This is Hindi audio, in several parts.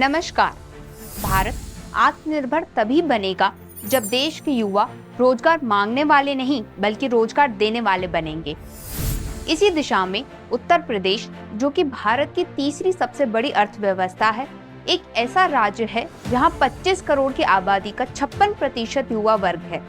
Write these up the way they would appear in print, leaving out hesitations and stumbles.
नमस्कार। भारत आत्मनिर्भर तभी बनेगा जब देश के युवा रोजगार मांगने वाले नहीं बल्कि रोजगार देने वाले बनेंगे। इसी दिशा में उत्तर प्रदेश, जो कि भारत की तीसरी सबसे बड़ी अर्थव्यवस्था है, एक ऐसा राज्य है जहां 25 करोड़ की आबादी का 56% युवा वर्ग है।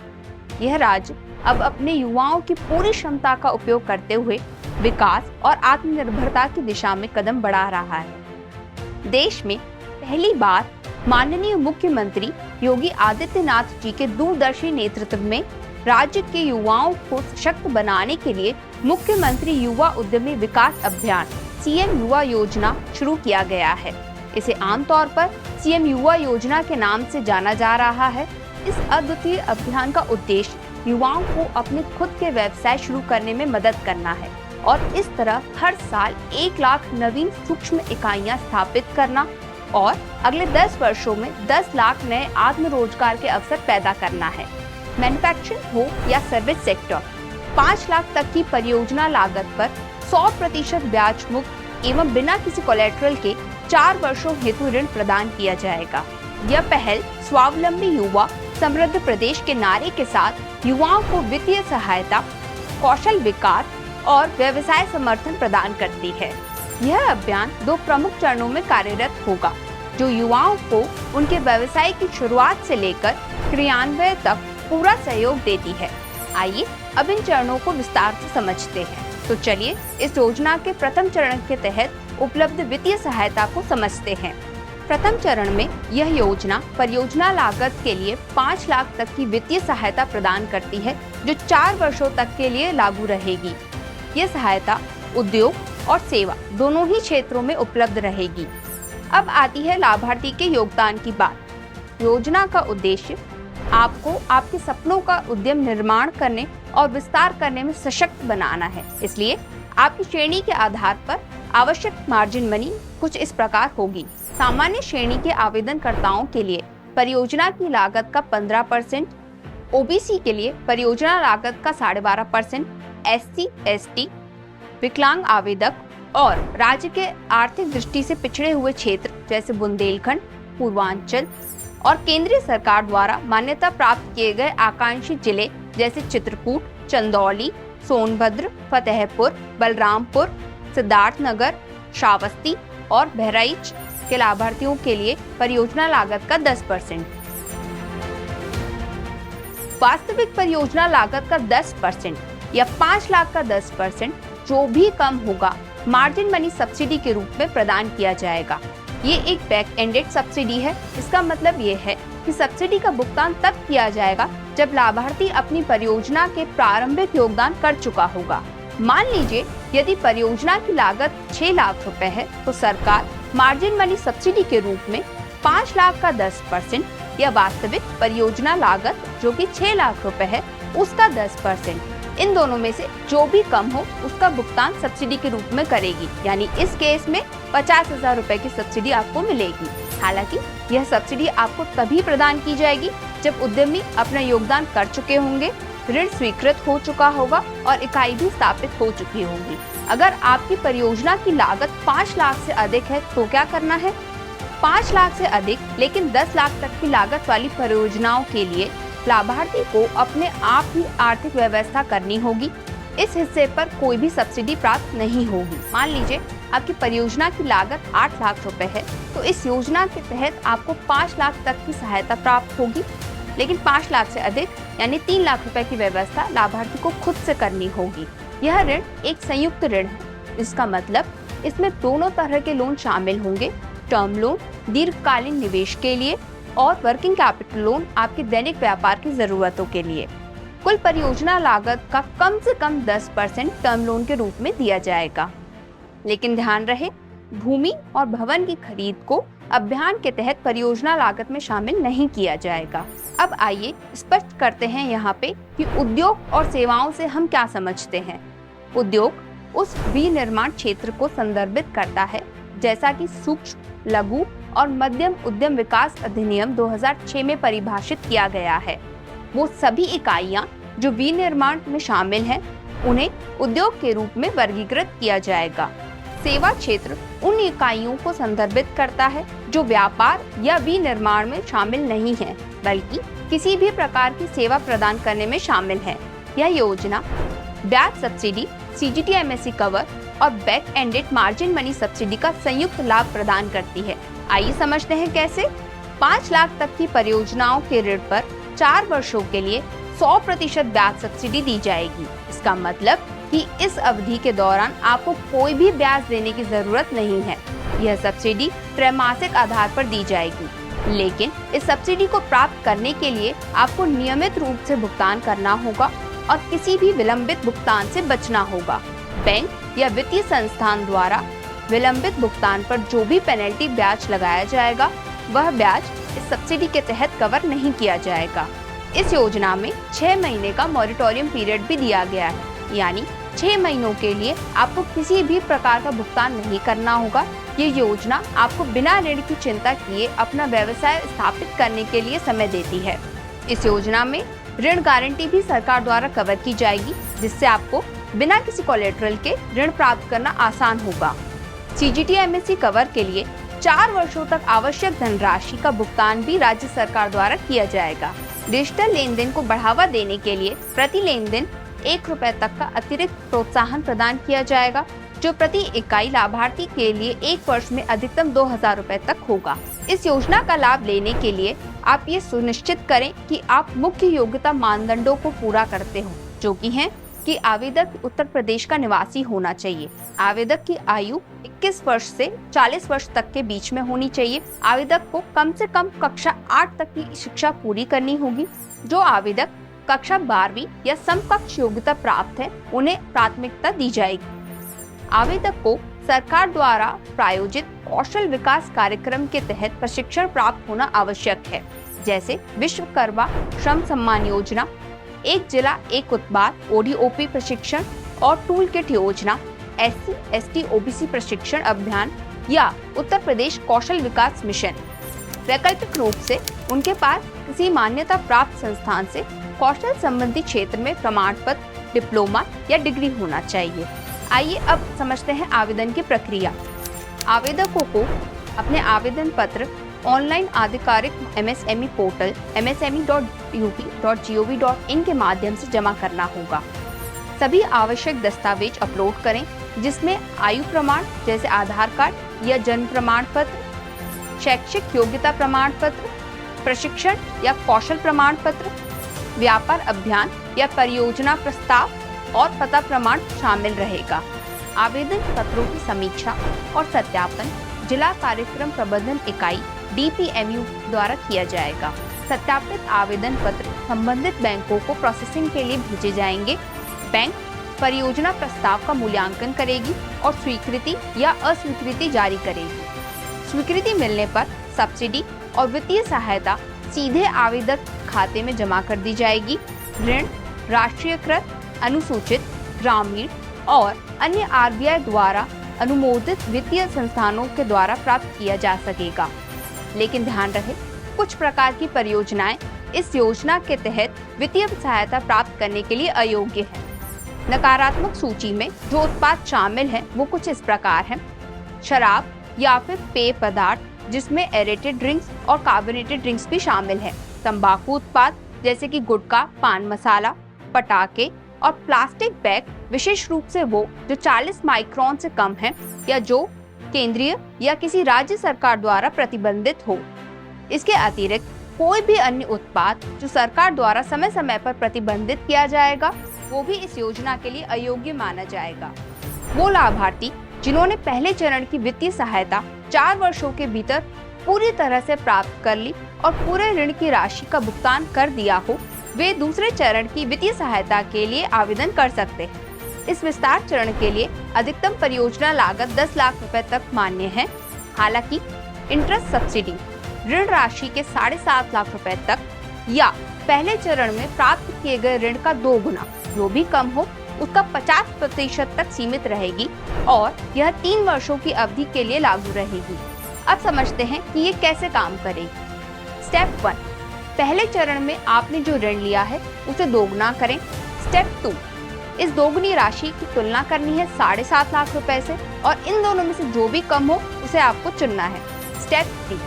यह राज्य अब अपने युवाओं की पूरी क्षमता का उपयोग करते हुए विकास और आत्मनिर्भरता की दिशा में कदम बढ़ा रहा है। देश में पहली बार माननीय मुख्यमंत्री योगी आदित्यनाथ जी के दूरदर्शी नेतृत्व में राज्य के युवाओं को सशक्त बनाने के लिए मुख्यमंत्री युवा उद्यमी विकास अभियान सीएम युवा योजना शुरू किया गया है। इसे आमतौर पर सीएम युवा योजना के नाम से जाना जा रहा है। इस अद्वितीय अभियान का उद्देश्य युवाओं को अपने खुद के व्यवसाय शुरू करने में मदद करना है और इस तरह हर साल 1 लाख नवीन सूक्ष्म इकाइयां स्थापित करना और अगले 10 वर्षों में 10 लाख नए आत्मरोजगार के अवसर पैदा करना है। मैन्युफैक्चरिंग हो या सर्विस सेक्टर, 5 लाख तक की परियोजना लागत पर 100% ब्याज मुक्त एवं बिना किसी कोलेटरल के 4 वर्षों हेतु ऋण प्रदान किया जाएगा। यह पहल स्वावलंबी युवा समृद्ध प्रदेश के नारे के साथ युवाओं को वित्तीय सहायता, कौशल विकास और व्यवसाय समर्थन प्रदान करती है। यह अभियान 2 प्रमुख चरणों में कार्यरत होगा, जो युवाओं को उनके व्यवसाय की शुरुआत से लेकर क्रियान्वयन तक पूरा सहयोग देती है। आइए अब इन चरणों को विस्तार से समझते हैं। तो चलिए इस योजना के प्रथम चरण के तहत उपलब्ध वित्तीय सहायता को समझते हैं। प्रथम चरण में यह योजना परियोजना लागत के लिए 5 लाख तक की वित्तीय सहायता प्रदान करती है, जो 4 वर्षों तक के लिए लागू रहेगी। यह सहायता उद्योग और सेवा दोनों ही क्षेत्रों में उपलब्ध रहेगी। अब आती है लाभार्थी के योगदान की बात। योजना का उद्देश्य आपको आपके सपनों का उद्यम निर्माण करने और विस्तार करने में सशक्त बनाना है। इसलिए आपकी श्रेणी के आधार पर आवश्यक मार्जिन मनी कुछ इस प्रकार होगी। सामान्य श्रेणी के आवेदनकर्ताओं के लिए परियोजना की लागत का 15%, ओबीसी के लिए परियोजना लागत का 12.5%, एससी, एसटी, विकलांग आवेदक और राज्य के आर्थिक दृष्टि से पिछड़े हुए क्षेत्र जैसे बुंदेलखंड, पूर्वांचल और केंद्रीय सरकार द्वारा मान्यता प्राप्त किए गए आकांक्षी जिले जैसे चित्रकूट, चंदौली, सोनभद्र, फतेहपुर, बलरामपुर, सिद्धार्थनगर, श्रावस्ती और बहराइच के लाभार्थियों के लिए परियोजना लागत का 10%। वास्तविक परियोजना लागत का 10% या 5 लाख का 10% जो भी कम होगा, मार्जिन मनी सब्सिडी के रूप में प्रदान किया जाएगा। ये एक बैक एंडेड सब्सिडी है। इसका मतलब ये है कि सब्सिडी का भुगतान तब किया जाएगा जब लाभार्थी अपनी परियोजना के प्रारंभिक योगदान कर चुका होगा। मान लीजिए यदि परियोजना की लागत 6 लाख रुपए है, तो सरकार मार्जिन मनी सब्सिडी के रूप में 5 लाख का 10% या वास्तविक परियोजना लागत जो कि 6 लाख रुपए है उसका 10%, इन दोनों में से जो भी कम हो उसका भुगतान सब्सिडी के रूप में करेगी। यानी इस केस में 50,000 रुपए की सब्सिडी आपको मिलेगी। हालांकि यह सब्सिडी आपको तभी प्रदान की जाएगी जब उद्यमी अपना योगदान कर चुके होंगे, ऋण स्वीकृत हो चुका होगा और इकाई भी स्थापित हो चुकी होगी। अगर आपकी परियोजना की लागत 5 लाख से अधिक है तो क्या करना है? 5 लाख से अधिक लेकिन 10 लाख तक की लागत वाली परियोजनाओं के लिए लाभार्थी को अपने आप ही आर्थिक व्यवस्था करनी होगी। इस हिस्से पर कोई भी सब्सिडी प्राप्त नहीं होगी। मान लीजिए आपकी परियोजना की लागत 8 लाख रुपए है, तो इस योजना के तहत आपको 5 लाख तक की सहायता प्राप्त होगी, लेकिन 5 लाख से अधिक यानी 3 लाख रुपए की व्यवस्था लाभार्थी को खुद से करनी होगी। यह ऋण एक संयुक्त ऋण है। इसका मतलब इसमें दोनों तरह के लोन शामिल होंगे। टर्म लोन दीर्घकालीन निवेश के लिए और वर्किंग कैपिटल लोन आपके दैनिक व्यापार की जरूरतों के लिए। कुल परियोजना लागत का कम से कम 10% टर्म लोन के रूप में दिया जाएगा। लेकिन ध्यान रहे, भूमि और भवन की खरीद को अभियान के तहत परियोजना लागत में शामिल नहीं किया जाएगा। अब आइए स्पष्ट करते हैं यहाँ पे कि उद्योग और सेवाओं से हम क्या समझते हैं। उद्योग उस विनिर्माण क्षेत्र को संदर्भित करता है जैसा कि सूक्ष्म, लघु और मध्यम उद्यम विकास अधिनियम 2006 में परिभाषित किया गया है। वो सभी इकाइयां जो विनिर्माण में शामिल हैं, उन्हें उद्योग के रूप में वर्गीकृत किया जाएगा। सेवा क्षेत्र उन इकाइयों को संदर्भित करता है जो व्यापार या विनिर्माण में शामिल नहीं है, बल्कि किसी भी प्रकार की सेवा प्रदान करने में शामिल है। यह योजना ब्याज सब्सिडी, CGT-MSE कवर और back ended margin money subsidy का संयुक्त लाभ प्रदान करती है। आइए समझते हैं कैसे। 5 लाख तक की परियोजनाओं के ऋण पर 4 वर्षों के लिए 100% ब्याज सब्सिडी दी जाएगी। इसका मतलब कि इस अवधि के दौरान आपको कोई भी ब्याज देने की जरूरत नहीं है। यह सब्सिडी त्रैमासिक आधार पर दी जाएगी, लेकिन इस सब्सिडी को प्राप्त करने के लिए आपको नियमित रूप से भुगतान करना होगा और किसी भी विलंबित भुगतान से बचना होगा। बैंक या वित्तीय संस्थान द्वारा विलंबित भुगतान पर जो भी पेनल्टी ब्याज लगाया जाएगा, वह ब्याज इस सब्सिडी के तहत कवर नहीं किया जाएगा। इस योजना में 6 महीने का मॉरिटोरियम पीरियड भी दिया गया है, यानी 6 महीनों के लिए आपको किसी भी प्रकार का भुगतान नहीं करना होगा। ये योजना आपको बिना ऋण की चिंता किए अपना व्यवसाय स्थापित करने के लिए समय देती है। इस योजना में ऋण गारंटी भी सरकार द्वारा कवर की जाएगी, जिससे आपको बिना किसी कोलेटरल के ऋण प्राप्त करना आसान होगा। CGT-MSE कवर के लिए 4 वर्षों तक आवश्यक धनराशि का भुगतान भी राज्य सरकार द्वारा किया जाएगा। डिजिटल लेन देन को बढ़ावा देने के लिए प्रति लेन देन 1 रुपए तक का अतिरिक्त प्रोत्साहन प्रदान किया जाएगा, जो प्रति इकाई लाभार्थी के लिए 1 वर्ष में अधिकतम 2000 रुपए तक होगा। इस योजना का लाभ लेने के लिए आप ये सुनिश्चित करें कि आप मुख्य योग्यता मानदंडों को पूरा करते हो, जो कि हैं कि आवेदक उत्तर प्रदेश का निवासी होना चाहिए। आवेदक की आयु 21 वर्ष से 40 वर्ष तक के बीच में होनी चाहिए। आवेदक को कम से कम कक्षा 8 तक की शिक्षा पूरी करनी होगी। जो आवेदक कक्षा 12वीं या समकक्ष योग्यता प्राप्त है, उन्हें प्राथमिकता दी जाएगी। आवेदक को सरकार द्वारा प्रायोजित कौशल विकास कार्यक्रम के तहत प्रशिक्षण प्राप्त होना आवश्यक है, जैसे विश्वकर्मा श्रम सम्मान योजना, एक जिला एक उत्पाद ODOP प्रशिक्षण और टूल किट योजना, SC, ST, OBC प्रशिक्षण अभियान या उत्तर प्रदेश कौशल विकास मिशन। वैकल्पिक रूप से उनके पास किसी मान्यता प्राप्त संस्थान से कौशल संबंधी क्षेत्र में प्रमाण पत्र, डिप्लोमा या डिग्री होना चाहिए। आइए अब समझते हैं आवेदन की प्रक्रिया। आवेदकों को अपने आवेदन पत्र ऑनलाइन आधिकारिक MSME पोर्टल msme.up.gov.in के माध्यम से जमा करना होगा। सभी आवश्यक दस्तावेज अपलोड करें, जिसमें आयु प्रमाण जैसे आधार कार्ड या जन्म प्रमाण पत्र, शैक्षिक योग्यता प्रमाण पत्र, प्रशिक्षण या कौशल प्रमाण पत्र, व्यापार अभियान या परियोजना प्रस्ताव और पता प्रमाण शामिल रहेगा। आवेदन पत्रों की समीक्षा और सत्यापन जिला कार्यक्रम प्रबंधन इकाई DPMU द्वारा किया जाएगा। सत्यापित आवेदन पत्र संबंधित बैंकों को प्रोसेसिंग के लिए भेजे जाएंगे। बैंक परियोजना प्रस्ताव का मूल्यांकन करेगी और स्वीकृति या अस्वीकृति जारी करेगी। स्वीकृति मिलने पर सब्सिडी और वित्तीय सहायता सीधे आवेदक खाते में जमा कर दी जाएगी। ऋण राष्ट्रीयकृत, अनुसूचित, ग्रामीण और अन्य RBI द्वारा अनुमोदित वित्तीय संस्थानों के द्वारा प्राप्त किया जा सकेगा। लेकिन ध्यान रहे, कुछ प्रकार की परियोजनाएं इस योजना के तहत वित्तीय सहायता प्राप्त करने के लिए अयोग्य हैं। नकारात्मक सूची में जो उत्पाद शामिल हैं वो कुछ इस प्रकार हैं: शराब या फिर पेय पदार्थ जिसमें एरेटेड ड्रिंक्स और कार्बोनेटेड ड्रिंक्स भी शामिल हैं, तंबाकू उत्पाद जैसे कि गुटखा, पान मसाला, पटाखे और प्लास्टिक बैग, विशेष रूप से वो जो 40 माइक्रोन से कम है या जो केंद्रीय या किसी राज्य सरकार द्वारा प्रतिबंधित हो। इसके अतिरिक्त कोई भी अन्य उत्पाद जो सरकार द्वारा समय समय पर प्रतिबंधित किया जाएगा, वो भी इस योजना के लिए अयोग्य माना जाएगा। वो लाभार्थी जिन्होंने पहले चरण की वित्तीय सहायता 4 वर्षों के भीतर पूरी तरह से प्राप्त कर ली और पूरे ऋण की राशि का भुगतान कर दिया हो, वे दूसरे चरण की वित्तीय सहायता के लिए आवेदन कर सकते हैं। इस विस्तार चरण के लिए अधिकतम परियोजना लागत 10 लाख रुपए तक मान्य है। हालांकि इंटरेस्ट सब्सिडी ऋण राशि के 7.5 लाख रुपए तक या पहले चरण में प्राप्त किए गए ऋण का 2 गुना, जो भी कम हो उसका 50% तक सीमित रहेगी और यह 3 वर्षों की अवधि के लिए लागू रहेगी। अब समझते हैं कि ये कैसे काम करेगी। स्टेप 1, पहले चरण में आपने जो ऋण लिया है उसे 2 गुना करें। स्टेप 2, इस दोगुनी राशि की तुलना करनी है 7.5 लाख रुपए से और इन दोनों में से जो भी कम हो उसे आपको चुनना है। स्टेप 3,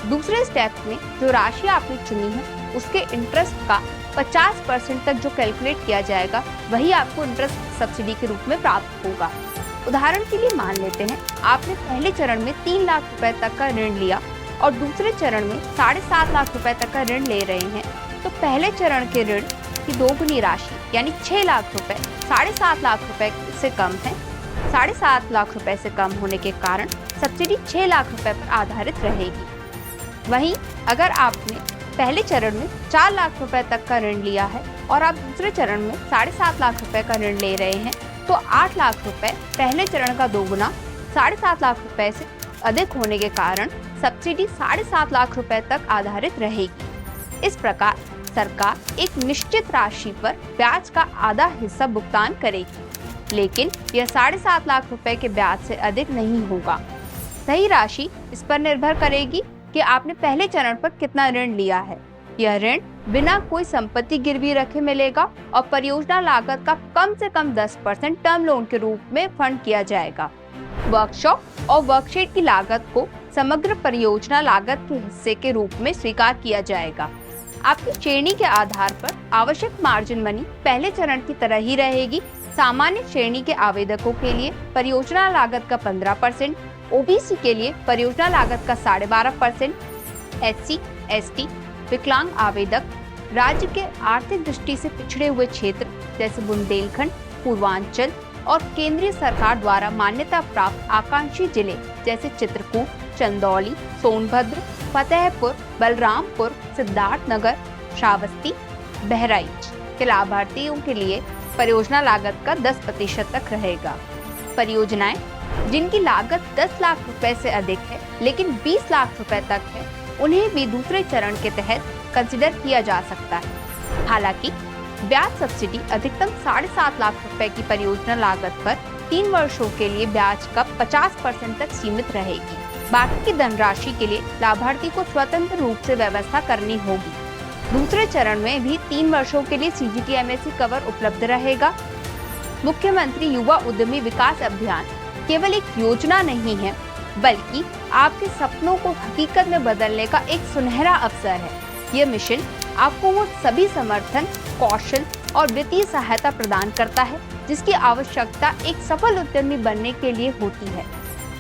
दूसरे स्टेप में जो राशि आपने चुनी है उसके इंटरेस्ट का 50% तक जो कैलकुलेट किया जाएगा वही आपको इंटरेस्ट सब्सिडी के रूप में प्राप्त होगा। उदाहरण के लिए मान लेते हैं आपने पहले चरण में 3 लाख रुपए तक का ऋण लिया और दूसरे चरण में 7.5 लाख रुपए तक का ऋण ले रहे हैं, तो पहले चरण के ऋण की दोगुनी राशि यानी 6 लाख रुपए 7.5 लाख रुपए से कम है। 7.5 लाख रुपए से कम होने के कारण सब्सिडी 6 लाख रुपए पर आधारित रहेगी। वहीं अगर आपने पहले चरण में 4 लाख रुपए तक का ऋण लिया है और आप दूसरे चरण में 7.5 लाख रुपए का ऋण ले रहे हैं, तो 8 लाख रुपए पहले चरण का दोगुना 7.5 लाख रुपए से अधिक होने के कारण सब्सिडी 7.5 लाख रुपए तक आधारित रहेगी। इस प्रकार सरकार एक निश्चित राशि पर ब्याज का आधा हिस्सा भुगतान करेगी, लेकिन यह 7.5 लाख रुपए के ब्याज से अधिक नहीं होगा। सही राशि इस पर निर्भर करेगी कि आपने पहले चरण पर कितना ऋण लिया है। यह ऋण बिना कोई संपत्ति गिरवी रखे मिलेगा और परियोजना लागत का कम से कम 10% टर्म लोन के रूप में फंड किया जाएगा। वर्कशॉप और वर्कशीट की लागत को समग्र परियोजना लागत के हिस्से के रूप में स्वीकार किया जाएगा। आपकी श्रेणी के आधार पर आवश्यक मार्जिन मनी पहले चरण की तरह ही रहेगी। सामान्य श्रेणी के आवेदकों के लिए परियोजना लागत का 15%, ओबीसी के लिए परियोजना लागत का 12.5%, एससी, एसटी, विकलांग आवेदक, राज्य के आर्थिक दृष्टि से पिछड़े हुए क्षेत्र जैसे बुंदेलखंड, पूर्वांचल और केंद्रीय सरकार द्वारा मान्यता प्राप्त आकांक्षी जिले जैसे चित्रकूट, चंदौली, सोनभद्र, फतेहपुर, बलरामपुर, सिद्धार्थनगर, श्रावस्ती, बहराइच के लाभार्थियों के लिए परियोजना लागत का 10% तक रहेगा। परियोजनाएं जिनकी लागत 10 लाख रुपए से अधिक है लेकिन 20 लाख रुपए तक है, उन्हें भी दूसरे चरण के तहत कंसिडर किया जा सकता है। हालांकि ब्याज सब्सिडी अधिकतम 7.5 लाख रुपए की परियोजना लागत पर 3 वर्षों के लिए ब्याज का 50% तक सीमित रहेगी। बाकी की धनराशि के लिए लाभार्थी को स्वतंत्र रूप से व्यवस्था करनी होगी। दूसरे चरण में भी 3 वर्षों के लिए CGTMSE कवर उपलब्ध रहेगा। मुख्यमंत्री युवा उद्यमी विकास अभियान केवल एक योजना नहीं है, बल्कि आपके सपनों को हकीकत में बदलने का एक सुनहरा अवसर है। यह मिशन आपको वो सभी समर्थन, कौशल और वित्तीय सहायता प्रदान करता है जिसकी आवश्यकता एक सफल उद्यमी बनने के लिए होती है।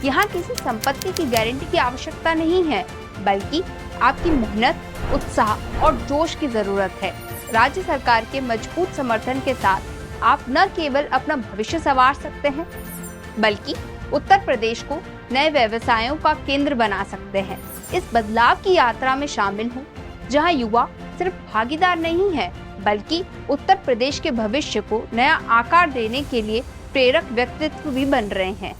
यहाँ किसी संपत्ति की गारंटी की आवश्यकता नहीं है, बल्कि आपकी मेहनत, उत्साह और जोश की जरूरत है। राज्य सरकार के मजबूत समर्थन के साथ आप न केवल अपना भविष्य संवार सकते हैं, बल्कि उत्तर प्रदेश को नए व्यवसायों का केंद्र बना सकते हैं। इस बदलाव की यात्रा में शामिल हों, जहां युवा सिर्फ भागीदार नहीं है, बल्कि उत्तर प्रदेश के भविष्य को नया आकार देने के लिए प्रेरक व्यक्तित्व भी बन रहे हैं।